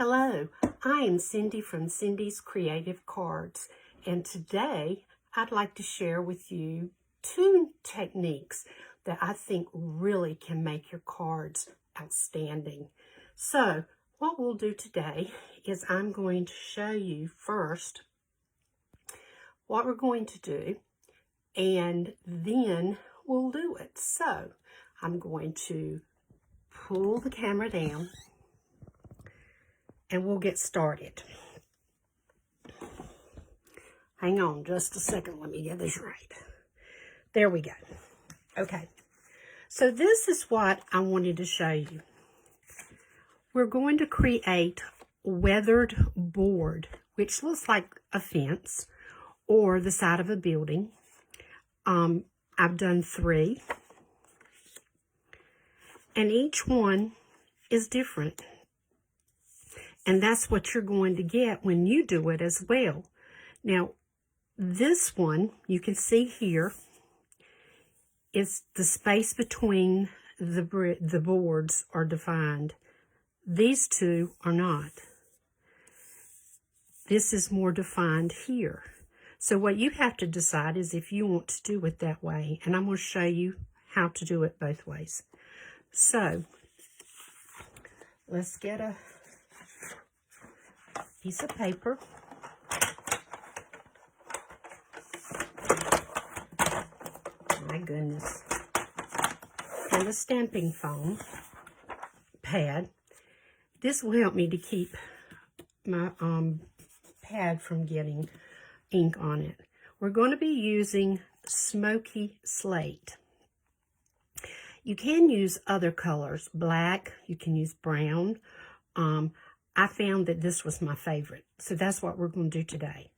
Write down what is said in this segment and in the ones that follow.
Hello, I am Cindy from Cindy's Creative Cards, and today I'd like to share with you two techniques that I think really can make your cards outstanding. So what we'll do today is I'm going to show you first what we're going to do, and then we'll do it. So I'm going to pull the camera down and we'll get started. Hang on just a second. Let me get this right. There we go. Okay. So this is what I wanted to show you. We're going to create weathered board, which looks like a fence or the side of a building. I've done 3. And each one is different. And that's what you're going to get when you do it as well. Now, this one, you can see here, is the space between the boards are defined. These two are not. This is more defined here. So what you have to decide is if you want to do it that way. And I'm going to show you how to do it both ways. So, let's get a piece of paper. My goodness. And a stamping foam pad. This will help me to keep my pad from getting ink on it. We're going to be using smoky slate. You can use other colors, black, you can use brown. I found that this was my favorite, so that's what we're going to do today.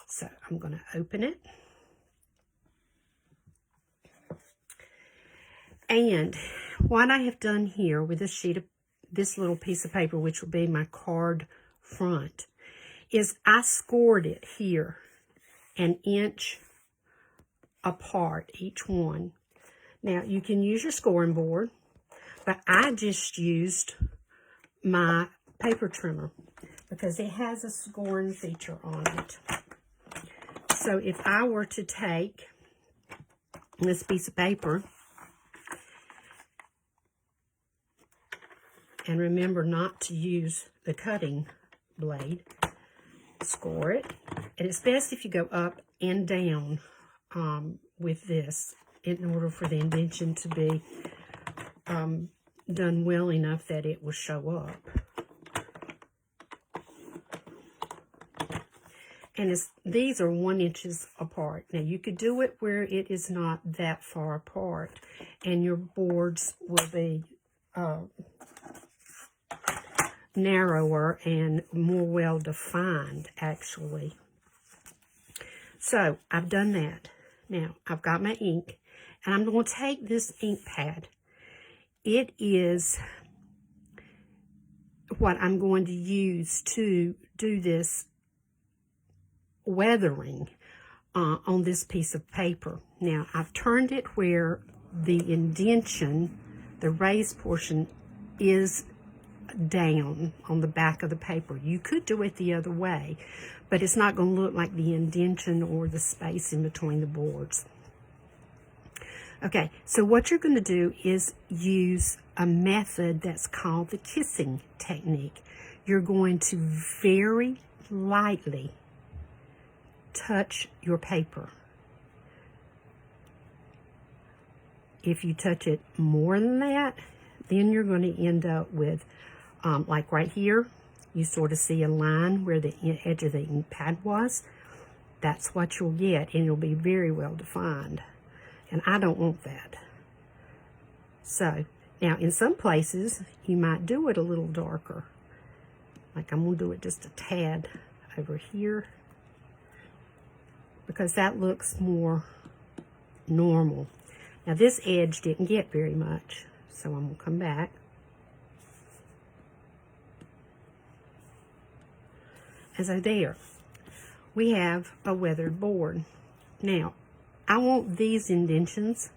So I'm going to open it. And what I have done here with this sheet of this little piece of paper, which will be my card front, is I scored it here 1 inch apart, each one. Now, you can use your scoring board, but I just used my paper trimmer because it has a scoring feature on it. So if I were to take this piece of paper, and remember not to use the cutting blade, score it. And it's best if you go up and down with this in order for the indention to be done well enough that it will show up. And these are 1 inch apart. Now you could do it where it is not that far apart, and your boards will be narrower and more well defined, actually. So I've done that. Now I've got my ink, and I'm going to take this ink pad. It is what I'm going to use to do this weathering on this piece of paper. Now, I've turned it where the indention, the raised portion, is down on the back of the paper. You could do it the other way, but it's not going to look like the indention or the space in between the boards. Okay, so what you're going to do is use a method that's called the kissing technique. You're going to very lightly touch your paper. If you touch it more than that, then you're going to end up with, like right here, you sort of see a line where the edge of the ink pad was. That's what you'll get, and it'll be very well defined. And I don't want that. So, now in some places, you might do it a little darker. Like I'm going to do it just a tad over here, because that looks more normal. Now this edge didn't get very much, so I'm going to come back. And so there, we have a weathered board. Now, I want these indentions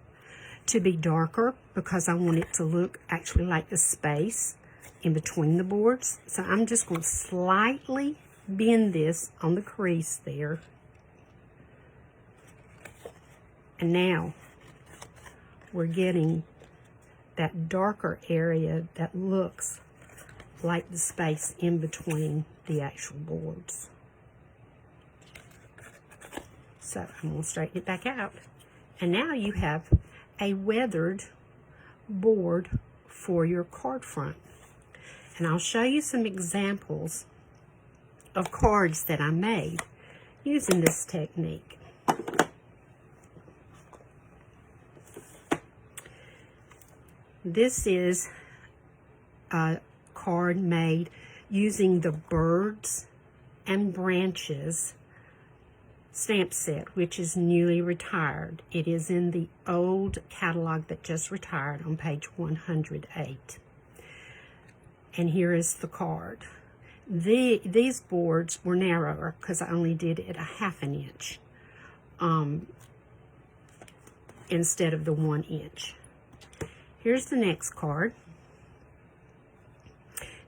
to be darker because I want it to look actually like the space in between the boards. So I'm just going to slightly bend this on the crease there. And now we're getting that darker area that looks like the space in between the actual boards. So I'm going to straighten it back out. And now you have a weathered board for your card front. And I'll show you some examples of cards that I made using this technique. This is a card made using the Birds and Branches stamp set, which is newly retired. It is in the old catalog that just retired on page 108. And here is the card. These boards were narrower because I only did it a 1/2 inch instead of the 1 inch. Here's the next card.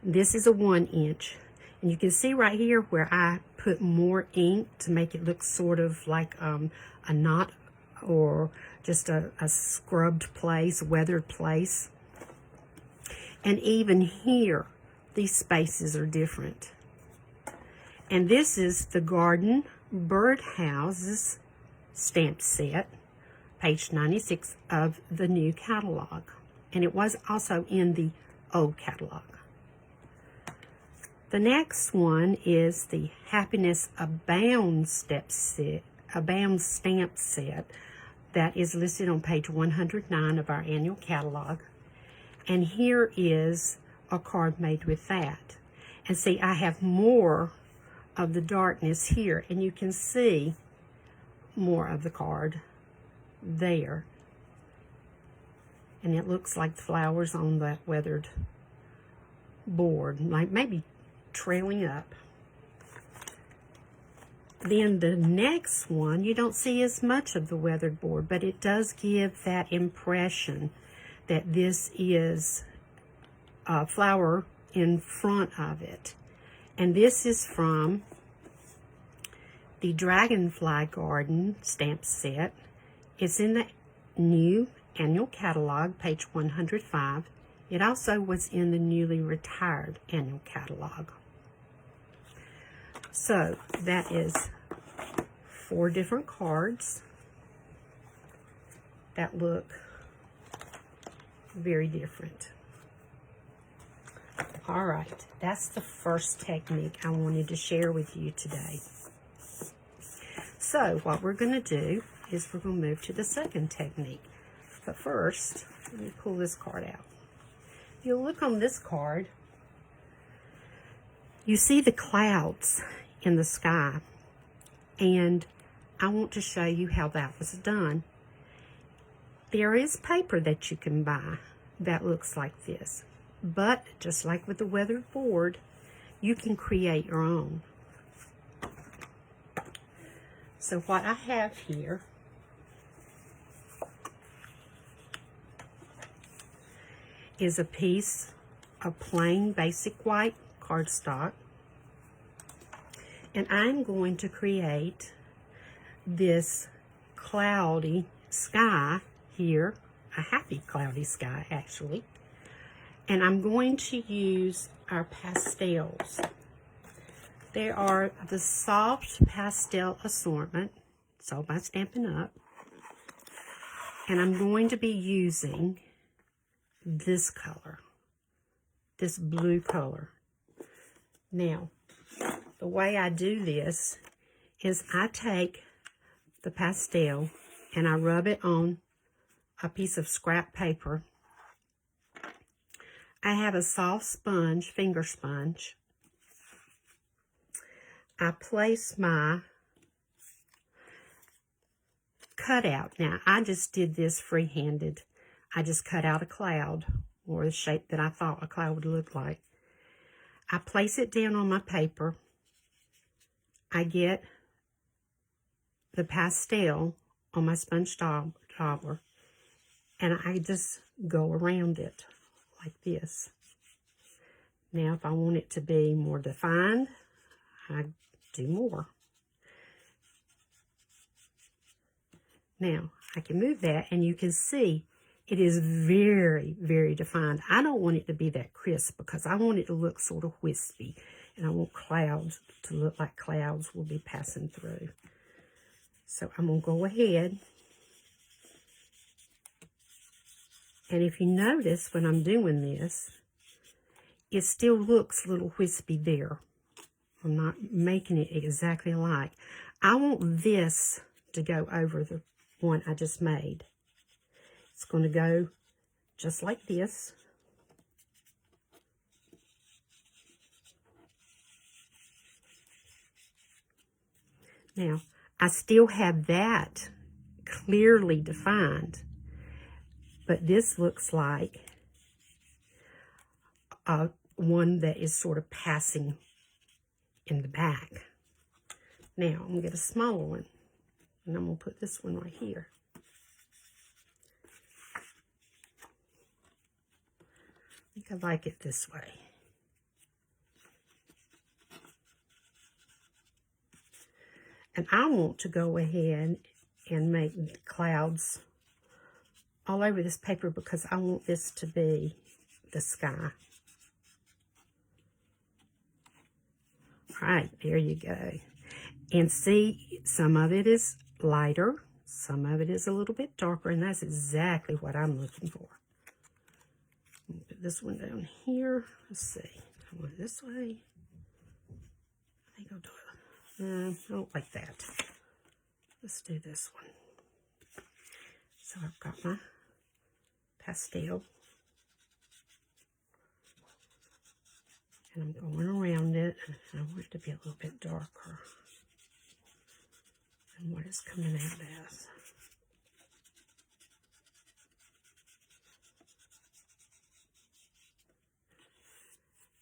This is a 1 inch. And you can see right here where I put more ink to make it look sort of like a knot or just a scrubbed place, weathered place. And even here, these spaces are different. And this is the Garden Birdhouses stamp set, page 96 of the new catalog. And it was also in the old catalog. The next one is the Happiness Abound stamp set that is listed on page 109 of our annual catalog. And here is a card made with that. And see, I have more of the darkness here, and you can see more of the card there. And it looks like flowers on that weathered board, like maybe trailing up. Then the next one, you don't see as much of the weathered board, but it does give that impression that this is a flower in front of it. And this is from the Dragonfly Garden stamp set. It's in the new annual catalog, page 105. It also was in the newly retired annual catalog. So that is 4 different cards that look very different. All right, that's the first technique I wanted to share with you today. So what we're going to do is we're going to move to the second technique. But first, let me pull this card out. If you look on this card, you see the clouds in the sky, and I want to show you how that was done. There is paper that you can buy that looks like this, but just like with the weathered board, you can create your own. So what I have here is a piece of plain basic white cardstock, and I'm going to create this cloudy sky here, a happy cloudy sky actually, and I'm going to use our pastels. They are the soft pastel assortment, sold by Stampin' Up, and I'm going to be using this color, this blue color. Now, the way I do this is I take the pastel and I rub it on a piece of scrap paper. I have a soft sponge, finger sponge. I place my cutout. Now, I just did this free-handed. I just cut out a cloud, or the shape that I thought a cloud would look like. I place it down on my paper. I get the pastel on my sponge dauber, and I just go around it like this. Now, if I want it to be more defined, I do more. Now, I can move that, and you can see it is very, very defined. I don't want it to be that crisp because I want it to look sort of wispy, and I want clouds to look like clouds will be passing through. So I'm going to go ahead, and if you notice when I'm doing this, it still looks a little wispy there. I'm not making it exactly like. I want this to go over the one I just made. It's going to go just like this. Now, I still have that clearly defined, but this looks like one that is sort of passing in the back. Now, I'm going to get a smaller one, and I'm going to put this one right here. I think I like it this way. And I want to go ahead and make clouds all over this paper because I want this to be the sky. All right, there you go. And see, some of it is lighter, some of it is a little bit darker, and that's exactly what I'm looking for. Put this one down here. Let's see. I want it this way. I think I'll do it. I don't like that. Let's do this one. So I've got my pastel. And I'm going around it. And I want it to be a little bit darker than what it's coming out as.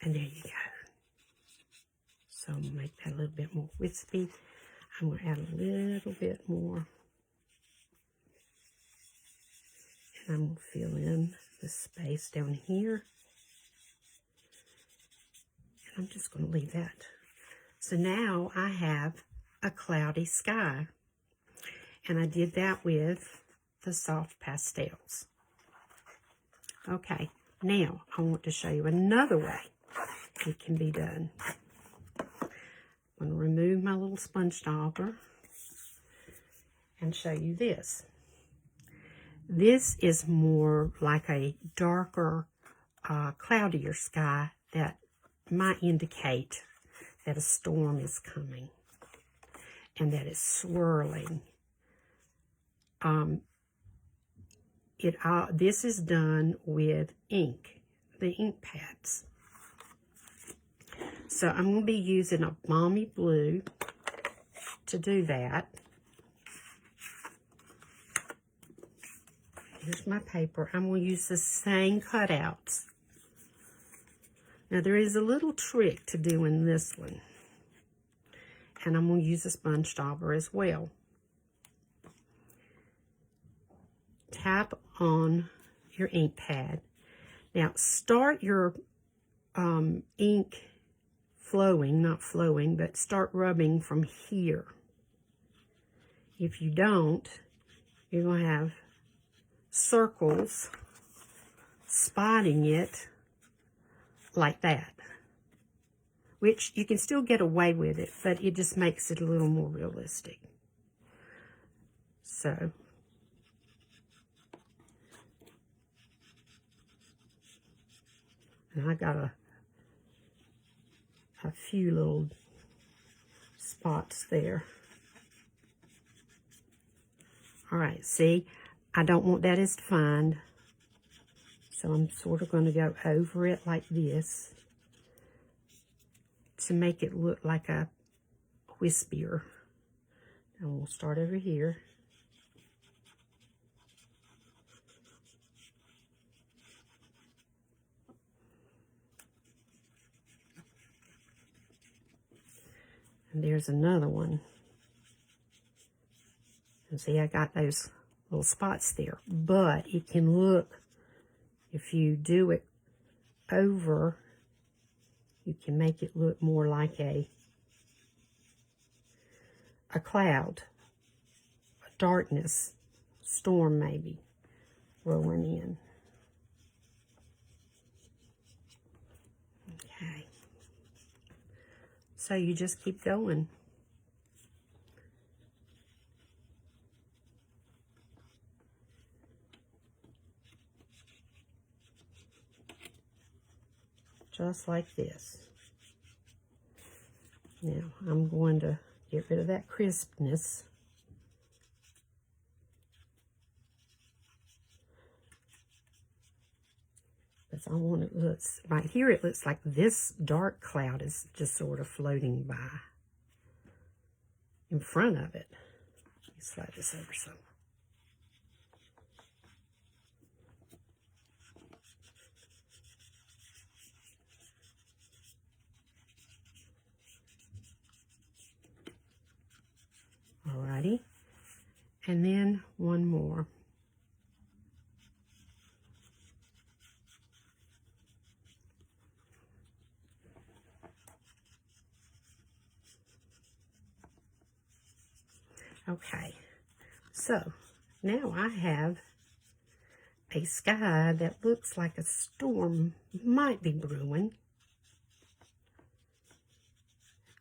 And there you go. So I'm going to make that a little bit more wispy. I'm going to add a little bit more. And I'm going to fill in the space down here. And I'm just going to leave that. So now I have a cloudy sky. And I did that with the soft pastels. Okay, now I want to show you another way it can be done. I'm going to remove my little sponge dauber and show you this. This is more like a darker, cloudier sky that might indicate that a storm is coming and that it's swirling. This is done with ink, the ink pads. So I'm going to be using a balmy blue to do that. Here's my paper. I'm going to use the same cutouts. Now there is a little trick to doing this one. And I'm going to use a sponge dauber as well. Tap on your ink pad. Now start your ink flowing, not flowing, but start rubbing from here. If you don't, you're going to have circles spotting it like that, which you can still get away with it, but it just makes it a little more realistic. So and I got a few little spots there. All right, see, I don't want that as defined, so I'm sort of going to go over it like this to make it look like a wispier. And we'll start over here. And there's another one. And see, I got those little spots there. But it can look, if you do it over you can make it look more like a cloud, a darkness, storm maybe, rolling in. Okay. So you just keep going. Just like this. Now, I'm going to get rid of that crispness. Because I want it looks, right here it looks like this dark cloud is just sort of floating by in front of it. Let me slide this over some. Alrighty, and then one more. Okay, so now I have a sky that looks like a storm might be brewing.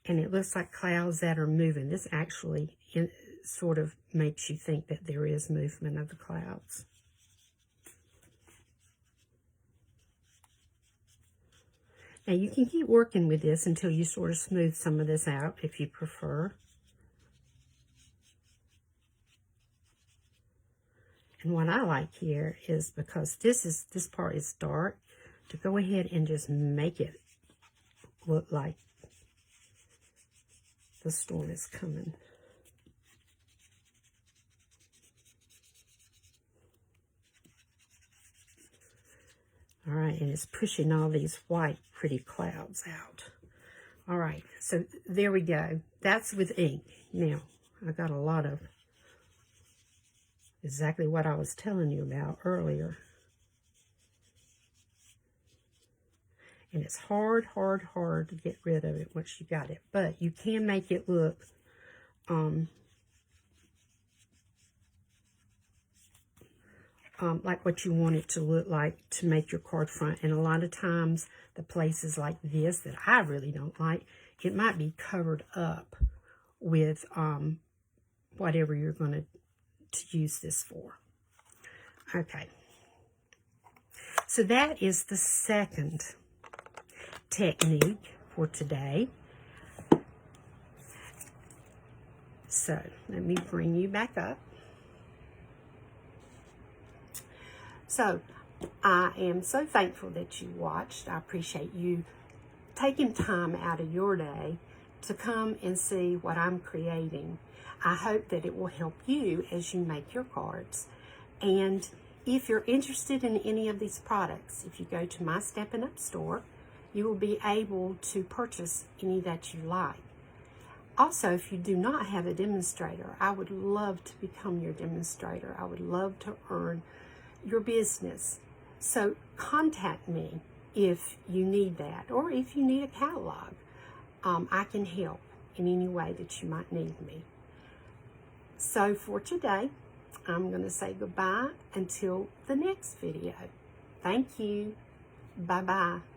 And it looks like clouds that are moving. This actually sort of makes you think that there is movement of the clouds. Now you can keep working with this until you sort of smooth some of this out if you prefer. And what I like here is, because this part is dark, to go ahead and just make it look like the storm is coming. All right, and it's pushing all these white, pretty clouds out. All right, so there we go. That's with ink. Now, I got a lot of exactly what I was telling you about earlier. And it's hard to get rid of it once you got it. But you can make it look like what you want it to look like to make your card front. And a lot of times, the places like this that I really don't like, it might be covered up with whatever you're going to use this for. Okay. So that is the second technique for today. So let me bring you back up. So I am so thankful that you watched. I appreciate you taking time out of your day to come and see what I'm creating. I hope that it will help you as you make your cards. And if you're interested in any of these products, if you go to my Stampin' Up! Store, you will be able to purchase any that you like. Also, if you do not have a demonstrator, I would love to become your demonstrator. I would love to earn your business. So contact me if you need that, or if you need a catalog. I can help in any way that you might need me. So for today, I'm going to say goodbye until the next video. Thank you. Bye-bye.